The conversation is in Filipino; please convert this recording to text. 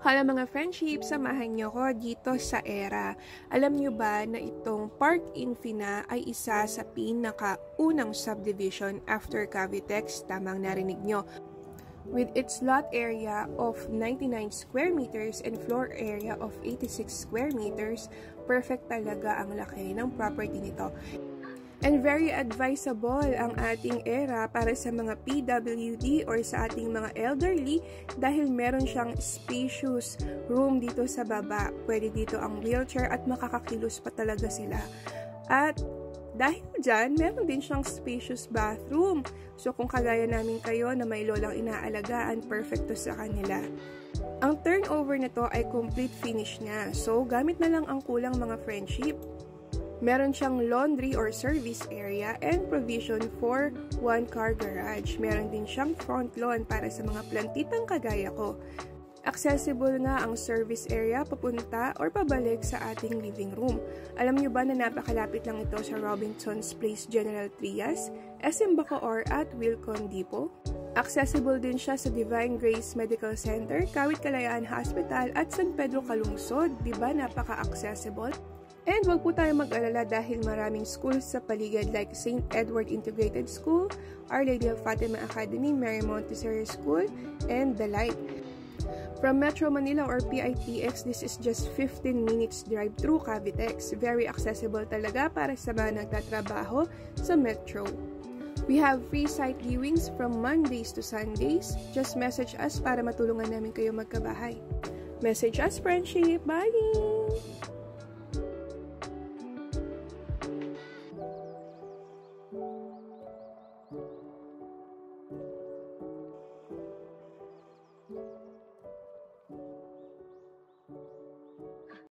Hala mga friendship, samahan niyo ko dito sa Era. Alam niyo ba na itong Park Infina ay isa sa pinakaunang subdivision after Cavitex? Tamang narinig niyo. With its lot area of 99 square meters and floor area of 86 square meters, perfect talaga ang laki ng property nito. And very advisable ang ating Era para sa mga PWD or sa ating mga elderly dahil meron siyang spacious room dito sa baba. Pwede dito ang wheelchair at makakakilos pa talaga sila. At dahil dyan, meron din siyang spacious bathroom. So kung kagaya namin kayo na may lolang inaalagaan, perfecto sa kanila. Ang turnover nito ay complete finish niya. So gamit na lang ang kulang mga friendship. Meron siyang laundry or service area and provision for one-car garage. Meron din siyang front lawn para sa mga plantitang kagaya ko. Accessible nga ang service area papunta or pabalik sa ating living room. Alam nyo ba na napakalapit lang ito sa Robinson's Place General Trias, SM Bacoor at Wilcon Depot? Accessible din siya sa Divine Grace Medical Center, Kawit Kalayaan Hospital at San Pedro Calungsod. Diba napaka-accessible? And wag po tayo mag-alala dahil maraming schools sa paligid like St. Edward Integrated School, Our Lady of Fatima Academy, Mary Montessori School, and the like. From Metro Manila or PITX, this is just 15 minutes drive through Cavitex. Very accessible talaga para sa mga nagtatrabaho sa Metro. We have free site viewings from Mondays to Sundays. Just message us para matulungan namin kayo magkabahay. Message us, friendship! Bye!